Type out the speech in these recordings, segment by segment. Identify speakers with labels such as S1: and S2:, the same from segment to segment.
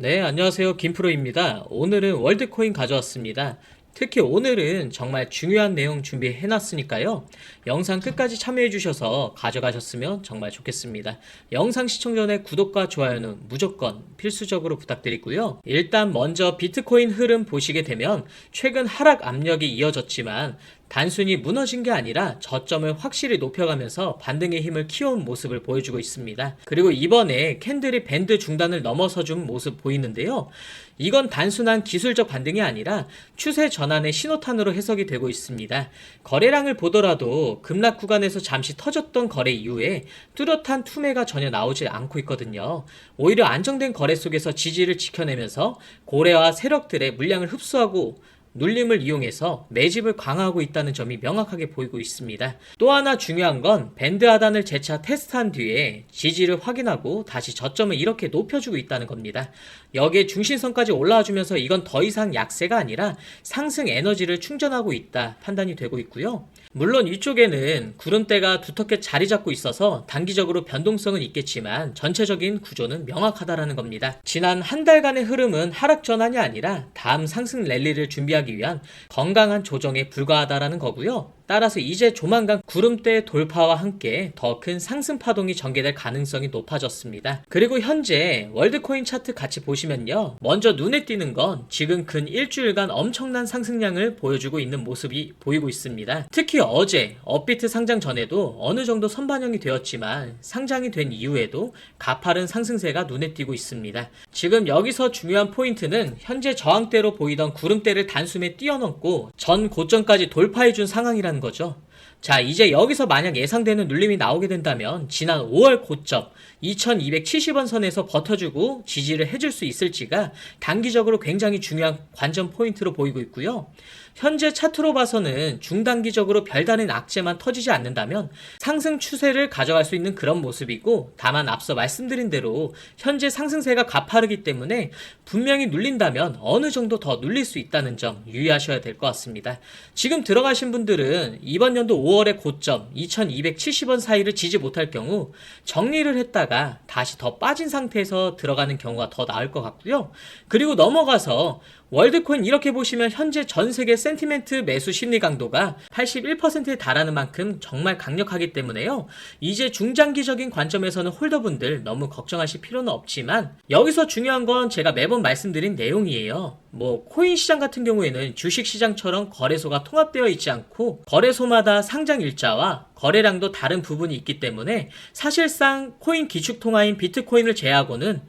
S1: 네, 안녕하세요. 김프로입니다. 오늘은 월드코인 가져왔습니다. 특히 오늘은 정말 중요한 내용 준비해놨으니까요. 영상 끝까지 참여해주셔서 가져가셨으면 정말 좋겠습니다. 영상 시청 전에 구독과 좋아요는 무조건 필수적으로 부탁드리고요. 일단 먼저 비트코인 흐름 보시게 되면 최근 하락 압력이 이어졌지만 단순히 무너진 게 아니라 저점을 확실히 높여가면서 반등의 힘을 키워온 모습을 보여주고 있습니다. 그리고 이번에 캔들이 밴드 중단을 넘어서준 모습 보이는데요. 이건 단순한 기술적 반등이 아니라 추세 전환의 신호탄으로 해석이 되고 있습니다. 거래량을 보더라도 급락 구간에서 잠시 터졌던 거래 이후에 뚜렷한 투매가 전혀 나오지 않고 있거든요. 오히려 안정된 거래 속에서 지지를 지켜내면서 고래와 세력들의 물량을 흡수하고 눌림을 이용해서 매집을 강화하고 있다는 점이 명확하게 보이고 있습니다. 또 하나 중요한 건 밴드 하단을 재차 테스트한 뒤에 지지를 확인하고 다시 저점을 이렇게 높여주고 있다는 겁니다. 여기에 중심선까지 올라와주면서 이건 더 이상 약세가 아니라 상승 에너지를 충전하고 있다 판단이 되고 있고요. 물론 이쪽에는 구름대가 두텁게 자리 잡고 있어서 단기적으로 변동성은 있겠지만 전체적인 구조는 명확하다라는 겁니다. 지난 한 달간의 흐름은 하락 전환이 아니라 다음 상승 랠리를 준비하기 위한 건강한 조정에 불과하다라는 거고요. 따라서 이제 조만간 구름대 돌파와 함께 더 큰 상승 파동이 전개될 가능성이 높아졌습니다. 그리고 현재 월드코인 차트 같이 보시면요. 먼저 눈에 띄는 건 지금 근 일주일간 엄청난 상승량을 보여주고 있는 모습이 보이고 있습니다. 특히 어제 업비트 상장 전에도 어느 정도 선반영이 되었지만 상장이 된 이후에도 가파른 상승세가 눈에 띄고 있습니다. 지금 여기서 중요한 포인트는 현재 저항대로 보이던 구름대를 단숨에 뛰어넘고 전 고점까지 돌파해준 상황이라는 거죠. 자, 이제 여기서 만약 예상되는 눌림이 나오게 된다면 지난 5월 고점 2270원 선에서 버텨주고 지지를 해줄 수 있을지가 단기적으로 굉장히 중요한 관전 포인트로 보이고 있고요. 현재 차트로 봐서는 중단기적으로 별다른 악재만 터지지 않는다면 상승 추세를 가져갈 수 있는 그런 모습이고, 다만 앞서 말씀드린 대로 현재 상승세가 가파르기 때문에 분명히 눌린다면 어느 정도 더 눌릴 수 있다는 점 유의하셔야 될 것 같습니다. 지금 들어가신 분들은 이번 연도 5월의 고점 2270원 사이를 지지 못할 경우 정리를 했다가 다시 더 빠진 상태에서 들어가는 경우가 더 나을 것 같고요. 그리고 넘어가서 월드코인 이렇게 보시면 현재 전세계 센티멘트 매수 심리 강도가 81%에 달하는 만큼 정말 강력하기 때문에요. 이제 중장기적인 관점에서는 홀더분들 너무 걱정하실 필요는 없지만 여기서 중요한 건 제가 매번 말씀드린 내용이에요. 코인 시장 같은 경우에는 주식 시장처럼 거래소가 통합되어 있지 않고 거래소마다 상장 일자와 거래량도 다른 부분이 있기 때문에 사실상 코인 기축 통화인 비트코인을 제외하고는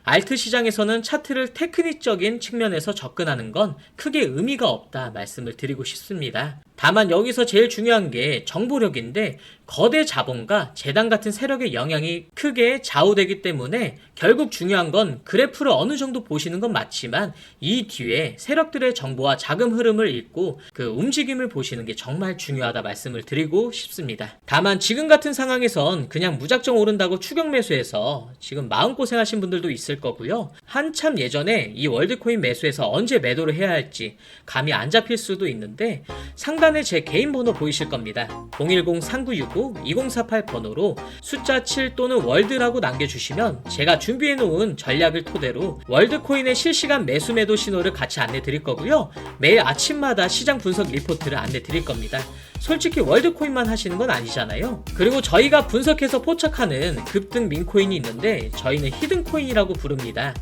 S1: 알트 시장에서는 차트를 테크닉적인 측면에서 접근하는 건 크게 의미가 없다 말씀을 드리고 싶습니다. 다만 여기서 제일 중요한 게 정보력인데 거대 자본과 재단 같은 세력의 영향이 크게 좌우되기 때문에 결국 중요한 건 그래프를 어느 정도 보시는 건 맞지만 이 뒤에 세력들의 정보와 자금 흐름을 읽고 그 움직임을 보시는 게 정말 중요하다 말씀을 드리고 싶습니다. 다만 지금 같은 상황에선 그냥 무작정 오른다고 추격 매수해서 지금 마음고생하신 분들도 있을 거고요. 한참 예전에 이 월드코인 매수해서 언제 매도를 해야 할지 감이 안 잡힐 수도 있는데 상단에 제 개인 번호 보이실 겁니다. 010-3965-2048 번호로 숫자 7 또는 월드라고 남겨주시면 제가 준비해놓은 전략을 토대로 월드코인의 실시간 매수 매도 신호를 같이 안내 드릴 거고요. 매일 아침마다 시장 분석 리포트를 안내 드릴 겁니다. 솔직히 월드코인만 하시는 건 아니잖아요. 그리고 저희가 분석해서 포착하는 급등 민코인이 있는데 저희는 히든코인이라고 부릅니다.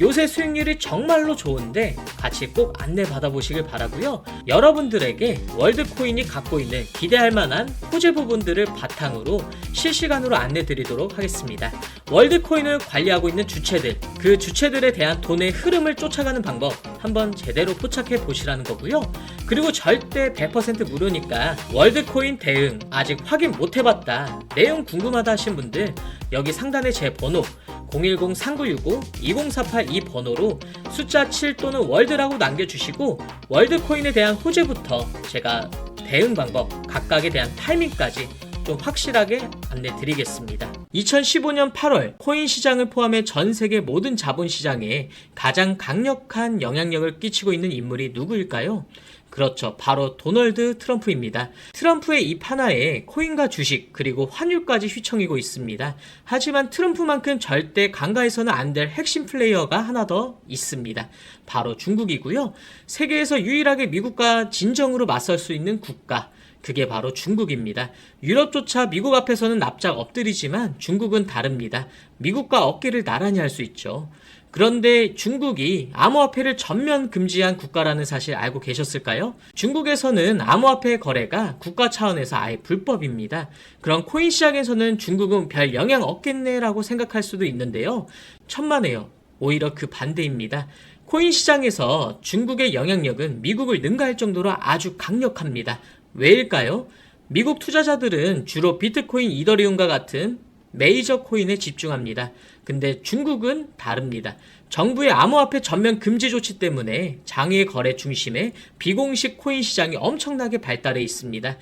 S1: 요새 수익률이 정말로 좋은데 같이 꼭 안내 받아보시길 바라고요. 여러분들에게 월드코인이 갖고 있는 기대할 만한 호재 부분들을 바탕으로 실시간으로 안내 드리도록 하겠습니다. 월드코인을 관리하고 있는 주체들, 그 주체들에 대한 돈의 흐름을 쫓아가는 방법 한번 제대로 포착해 보시라는 거고요. 그리고 절대 100% 무료니까 월드코인 대응 아직 확인 못 해봤다, 내용 궁금하다 하신 분들 여기 상단에 제 번호 010-3965-2048 이 번호로 숫자 7 또는 월드라고 남겨주시고 월드코인에 대한 호재부터 제가 대응 방법, 각각에 대한 타이밍까지 좀 확실하게 안내 드리겠습니다. 2015년 8월 코인 시장을 포함해 전 세계 모든 자본 시장에 가장 강력한 영향력을 끼치고 있는 인물이 누구일까요? 그렇죠. 바로 도널드 트럼프입니다. 트럼프의 입 하나에 코인과 주식 그리고 환율까지 휘청이고 있습니다. 하지만 트럼프만큼 절대 간과해서는 안 될 핵심 플레이어가 하나 더 있습니다. 바로 중국이고요. 세계에서 유일하게 미국과 진정으로 맞설 수 있는 국가, 그게 바로 중국입니다. 유럽조차 미국 앞에서는 납작 엎드리지만 중국은 다릅니다. 미국과 어깨를 나란히 할 수 있죠. 그런데 중국이 암호화폐를 전면 금지한 국가라는 사실 알고 계셨을까요? 중국에서는 암호화폐 거래가 국가 차원에서 아예 불법입니다. 그럼 코인 시장에서는 중국은 별 영향 없겠네라고 생각할 수도 있는데요. 천만에요. 오히려 그 반대입니다. 코인 시장에서 중국의 영향력은 미국을 능가할 정도로 아주 강력합니다. 왜일까요? 미국 투자자들은 주로 비트코인, 이더리움과 같은 메이저 코인에 집중합니다. 근데 중국은 다릅니다. 정부의 암호화폐 전면 금지 조치 때문에 장외 거래 중심의 비공식 코인 시장이 엄청나게 발달해 있습니다.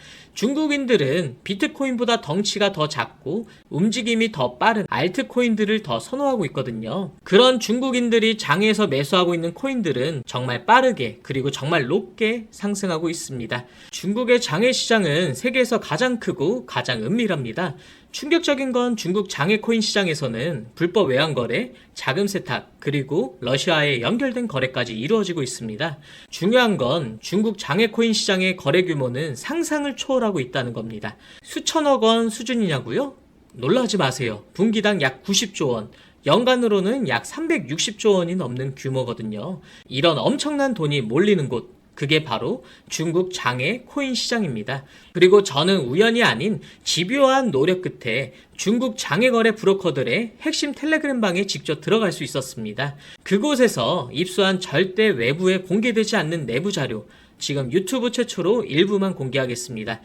S1: 중국인들은 비트코인보다 덩치가 더 작고 움직임이 더 빠른 알트코인들을 더 선호하고 있거든요. 그런 중국인들이 장외에서 매수하고 있는 코인들은 정말 빠르게 그리고 정말 높게 상승하고 있습니다. 중국의 장외 시장은 세계에서 가장 크고 가장 은밀합니다. 충격적인 건 중국 장외 코인 시장에서는 불법 외환 거래, 자금 세탁, 그리고 러시아에 연결된 거래까지 이루어지고 있습니다. 중요한 건 중국 장외 코인 시장의 거래 규모는 상상을 초월하고 있다는 겁니다. 수천억 원 수준이냐고요? 놀라지 마세요. 분기당 약 90조 원, 연간으로는 약 360조 원이 넘는 규모거든요. 이런 엄청난 돈이 몰리는 곳, 그게 바로 중국 장외 코인 시장입니다. 그리고 저는 우연이 아닌 집요한 노력 끝에 중국 장외 거래 브로커들의 핵심 텔레그램 방에 직접 들어갈 수 있었습니다. 그곳에서 입수한 절대 외부에 공개되지 않는 내부 자료, 지금 유튜브 최초로 일부만 공개하겠습니다.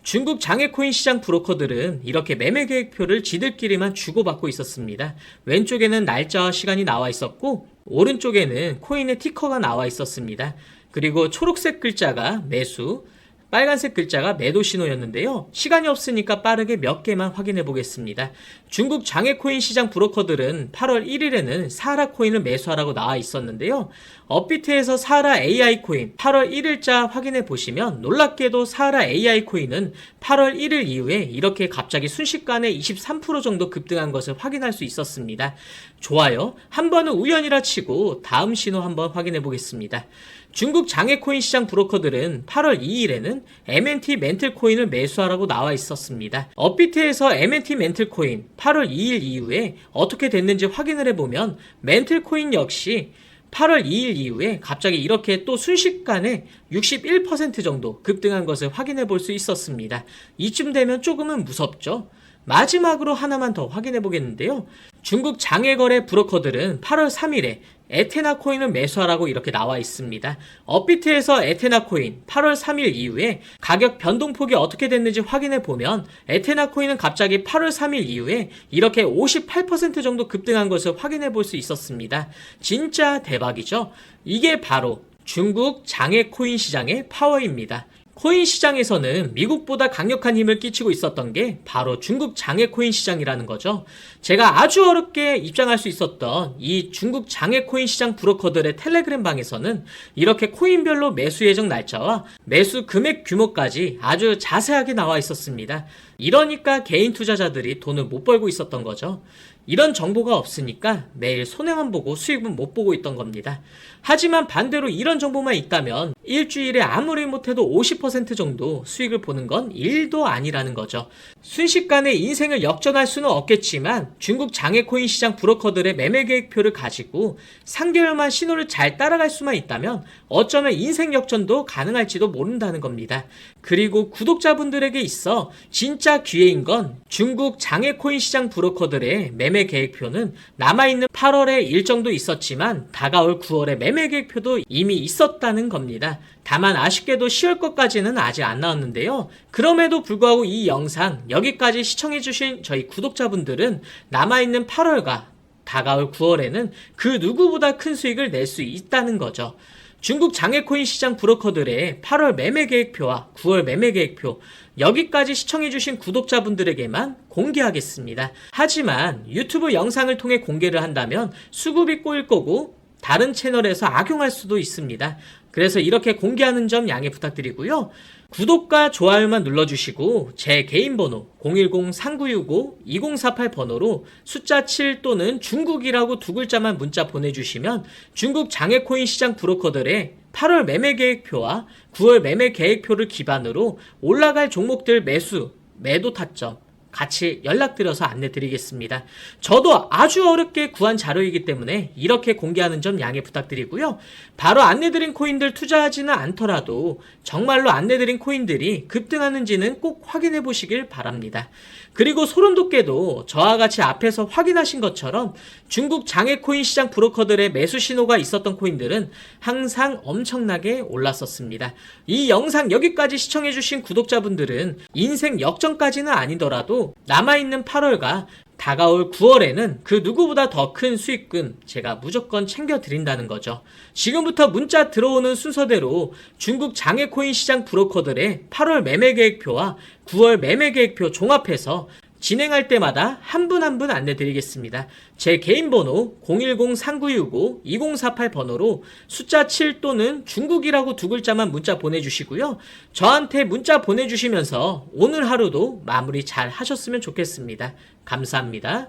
S1: 중국 장외 코인 시장 브로커들은 이렇게 매매 계획표를 지들끼리만 주고받고 있었습니다. 왼쪽에는 날짜와 시간이 나와 있었고 오른쪽에는 코인의 티커가 나와 있었습니다. 그리고 초록색 글자가 매수, 빨간색 글자가 매도 신호였는데요. 시간이 없으니까 빠르게 몇 개만 확인해 보겠습니다. 중국 장외 코인 시장 브로커들은 8월 1일에는 사하라 코인을 매수하라고 나와 있었는데요. 업비트에서 사하라 AI 코인 8월 1일자 확인해 보시면 놀랍게도 사하라 AI 코인은 8월 1일 이후에 이렇게 갑자기 순식간에 23% 정도 급등한 것을 확인할 수 있었습니다. 좋아요. 한 번은 우연이라 치고 다음 신호 한번 확인해 보겠습니다. 중국 장외 코인 시장 브로커들은 8월 2일에는 MNT 멘틀 코인을 매수하라고 나와 있었습니다. 업비트에서 MNT 멘틀 코인 8월 2일 이후에 어떻게 됐는지 확인을 해보면 멘틀 코인 역시 8월 2일 이후에 갑자기 이렇게 또 순식간에 61% 정도 급등한 것을 확인해 볼 수 있었습니다. 이쯤 되면 조금은 무섭죠? 마지막으로 하나만 더 확인해 보겠는데요. 중국 장외거래 브로커들은 8월 3일에 에테나 코인을 매수하라고 이렇게 나와 있습니다. 업비트에서 에테나 코인 8월 3일 이후에 가격 변동폭이 어떻게 됐는지 확인해 보면 에테나 코인은 갑자기 8월 3일 이후에 이렇게 58% 정도 급등한 것을 확인해 볼 수 있었습니다. 진짜 대박이죠? 이게 바로 중국 장외 코인 시장의 파워입니다. 코인 시장에서는 미국보다 강력한 힘을 끼치고 있었던 게 바로 중국 장외 코인 시장이라는 거죠. 제가 아주 어렵게 입장할 수 있었던 이 중국 장외 코인 시장 브로커들의 텔레그램 방에서는 이렇게 코인별로 매수 예정 날짜와 매수 금액 규모까지 아주 자세하게 나와 있었습니다. 이러니까 개인 투자자들이 돈을 못 벌고 있었던 거죠. 이런 정보가 없으니까 매일 손해만 보고 수익은 못 보고 있던 겁니다. 하지만 반대로 이런 정보만 있다면 일주일에 아무리 못해도 50% 정도 수익을 보는 건 일도 아니라는 거죠. 순식간에 인생을 역전할 수는 없겠지만 중국 장외 코인 시장 브로커들의 매매 계획표를 가지고 3개월만 신호를 잘 따라갈 수만 있다면 어쩌면 인생 역전도 가능할지도 모른다는 겁니다. 그리고 구독자분들에게 있어 진짜 기회인 건 중국 장외 코인 시장 브로커들의 매매 계획표는 남아있는 8월에 일정도 있었지만 다가올 9월에 매매 계획표도 이미 있었다는 겁니다. 다만 아쉽게도 10월 것까지는 아직 안 나왔는데요. 그럼에도 불구하고 이 영상 여기까지 시청해주신 저희 구독자분들은 남아있는 8월과 다가올 9월에는 그 누구보다 큰 수익을 낼 수 있다는 거죠. 중국 장외코인 시장 브로커들의 8월 매매 계획표와 9월 매매 계획표, 여기까지 시청해주신 구독자분들에게만 공개하겠습니다. 하지만 유튜브 영상을 통해 공개를 한다면 수급이 꼬일 거고 다른 채널에서 악용할 수도 있습니다. 그래서 이렇게 공개하는 점 양해 부탁드리고요. 구독과 좋아요만 눌러주시고 제 개인 번호 010-3965-2048 번호로 숫자 7 또는 중국이라고 두 글자만 문자 보내주시면 중국 장외코인 시장 브로커들의 8월 매매 계획표와 9월 매매 계획표를 기반으로 올라갈 종목들 매수, 매도 타점 같이 연락드려서 안내드리겠습니다. 저도 아주 어렵게 구한 자료이기 때문에 이렇게 공개하는 점 양해 부탁드리고요. 바로 안내드린 코인들 투자하지는 않더라도 정말로 안내드린 코인들이 급등하는지는 꼭 확인해 보시길 바랍니다. 그리고 소름 돋게도 저와 같이 앞에서 확인하신 것처럼 중국 장외코인 시장 브로커들의 매수 신호가 있었던 코인들은 항상 엄청나게 올랐었습니다. 이 영상 여기까지 시청해주신 구독자분들은 인생 역전까지는 아니더라도 남아있는 8월과 다가올 9월에는 그 누구보다 더 큰 수익금 제가 무조건 챙겨드린다는 거죠. 지금부터 문자 들어오는 순서대로 중국 장외코인 시장 브로커들의 8월 매매 계획표와 9월 매매 계획표 종합해서 진행할 때마다 한 분 한 분 안내드리겠습니다. 제 개인 번호 010-3965-2048 번호로 숫자 7 또는 중국이라고 두 글자만 문자 보내주시고요. 저한테 문자 보내주시면서 오늘 하루도 마무리 잘 하셨으면 좋겠습니다. 감사합니다.